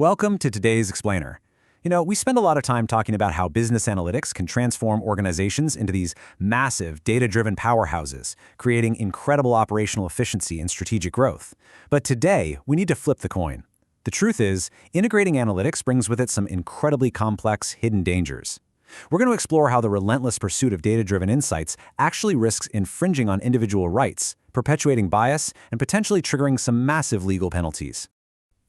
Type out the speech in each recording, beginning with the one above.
Welcome to today's Explainer. We spend a lot of time talking about how business analytics can transform organizations into these massive, data-driven powerhouses, creating incredible operational efficiency and strategic growth. But today, we need to flip the coin. The truth is, integrating analytics brings with it some incredibly complex, hidden dangers. We're going to explore how the relentless pursuit of data-driven insights actually risks infringing on individual rights, perpetuating bias, and potentially triggering some massive legal penalties.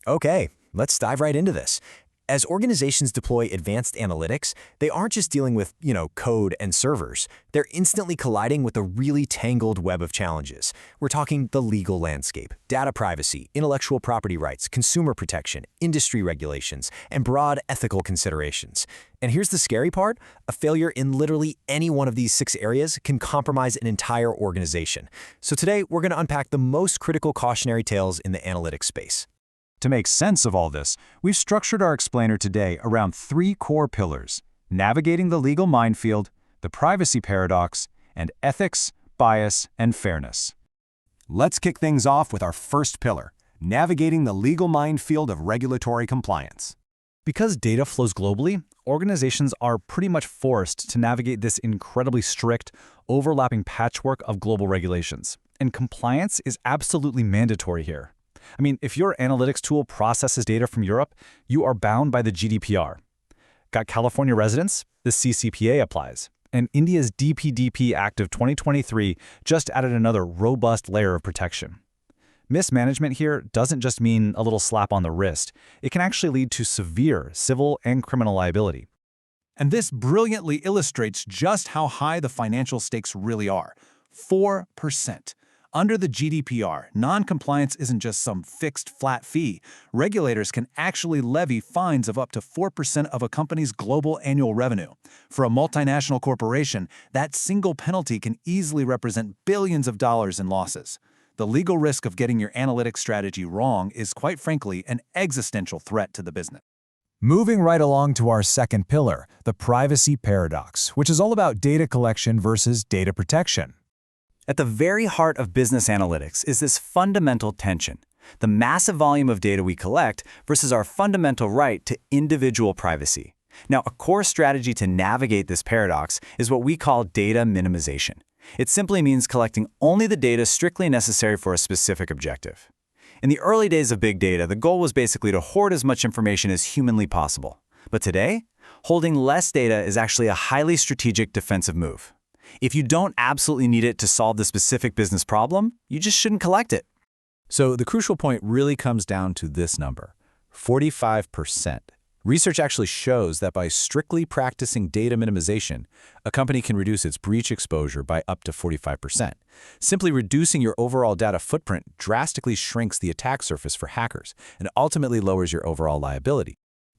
Okay, let's dive right into this. As organizations deploy advanced analytics, they aren't just dealing with, code and servers. They're instantly colliding with a really tangled web of challenges. We're talking the legal landscape, data privacy, intellectual property rights, consumer protection, industry regulations, and broad ethical considerations. And here's the scary part: a failure in literally any one of these 6 areas can compromise an entire organization. So today, we're going to unpack the most critical cautionary tales in the analytics space. To make sense of all this, we've structured our explainer today around 3 core pillars: navigating the legal minefield, the privacy paradox, and ethics, bias, and fairness. Let's kick things off with our first pillar: navigating the legal minefield of regulatory compliance. Because data flows globally, organizations are pretty much forced to navigate this incredibly strict, overlapping patchwork of global regulations. And compliance is absolutely mandatory here. If your analytics tool processes data from Europe, you are bound by the GDPR. Got California residents? The CCPA applies. And India's DPDP Act of 2023 just added another robust layer of protection. Mismanagement here doesn't just mean a little slap on the wrist. It can actually lead to severe civil and criminal liability. And this brilliantly illustrates just how high the financial stakes really are: 4%. Under the GDPR, non-compliance isn't just some fixed flat fee. Regulators can actually levy fines of up to 4% of a company's global annual revenue. For a multinational corporation, that single penalty can easily represent billions of dollars in losses. The legal risk of getting your analytics strategy wrong is, quite frankly, an existential threat to the business. Moving right along to our second pillar, the privacy paradox, which is all about data collection versus data protection. At the very heart of business analytics is this fundamental tension: the massive volume of data we collect versus our fundamental right to individual privacy. Now, a core strategy to navigate this paradox is what we call data minimization. It simply means collecting only the data strictly necessary for a specific objective. In the early days of big data, the goal was basically to hoard as much information as humanly possible. But today, holding less data is actually a highly strategic defensive move. If you don't absolutely need it to solve the specific business problem, you just shouldn't collect it. So the crucial point really comes down to this number: 45%. Research actually shows that by strictly practicing data minimization, a company can reduce its breach exposure by up to 45%. Simply reducing your overall data footprint drastically shrinks the attack surface for hackers and ultimately lowers your overall liability.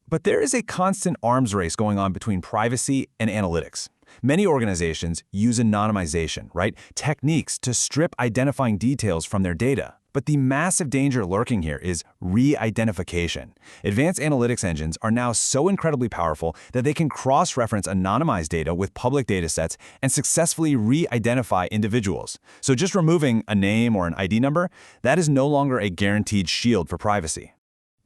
But there is a constant arms race going on between privacy and analytics. Many organizations use anonymization, techniques to strip identifying details from their data. But the massive danger lurking here is re-identification. Advanced analytics engines are now so incredibly powerful that they can cross-reference anonymized data with public datasets and successfully re-identify individuals. So just removing a name or an ID number, that is no longer a guaranteed shield for privacy.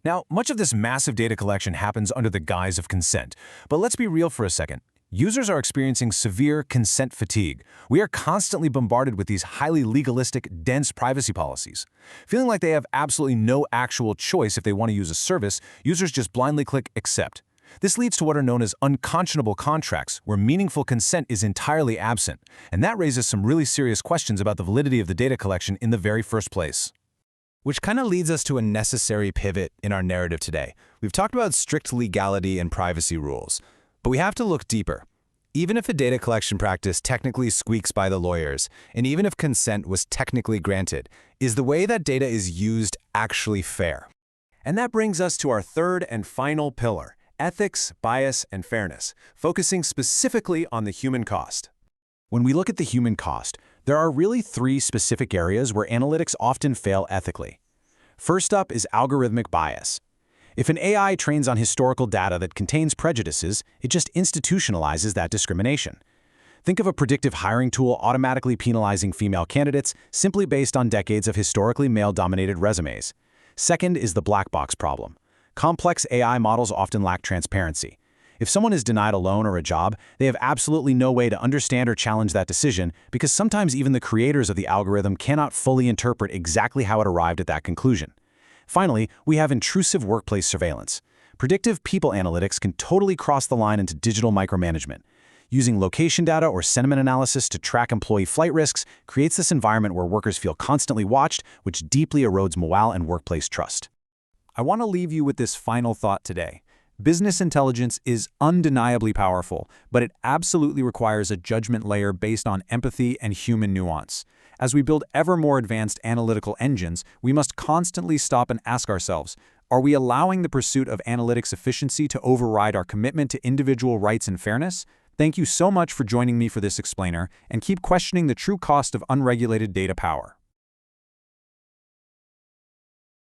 Now, much of this massive data collection happens under the guise of consent. But let's be real for a second. Users are experiencing severe consent fatigue. We are constantly bombarded with these highly legalistic, dense privacy policies. Feeling like they have absolutely no actual choice if they want to use a service, users just blindly click accept. This leads to what are known as unconscionable contracts, where meaningful consent is entirely absent. And that raises some really serious questions about the validity of the data collection in the very first place. Which kind of leads us to a necessary pivot in our narrative today. We've talked about strict legality and privacy rules. But we have to look deeper. Even if a data collection practice technically squeaks by the lawyers, and even if consent was technically granted, is the way that data is used actually fair? And that brings us to our third and final pillar: ethics, bias, and fairness, focusing specifically on the human cost. When we look at the human cost, there are really 3 specific areas where analytics often fail ethically. First up is algorithmic bias. If an AI trains on historical data that contains prejudices, it just institutionalizes that discrimination. Think of a predictive hiring tool automatically penalizing female candidates simply based on decades of historically male-dominated resumes. Second is the black box problem. Complex AI models often lack transparency. If someone is denied a loan or a job, they have absolutely no way to understand or challenge that decision because sometimes even the creators of the algorithm cannot fully interpret exactly how it arrived at that conclusion. Finally, we have intrusive workplace surveillance. Predictive people analytics can totally cross the line into digital micromanagement. Using location data or sentiment analysis to track employee flight risks creates this environment where workers feel constantly watched, which deeply erodes morale and workplace trust. I want to leave you with this final thought today. Business intelligence is undeniably powerful, but it absolutely requires a judgment layer based on empathy and human nuance. As we build ever more advanced analytical engines, we must constantly stop and ask ourselves, are we allowing the pursuit of analytics efficiency to override our commitment to individual rights and fairness? Thank you so much for joining me for this explainer, and keep questioning the true cost of unregulated data power.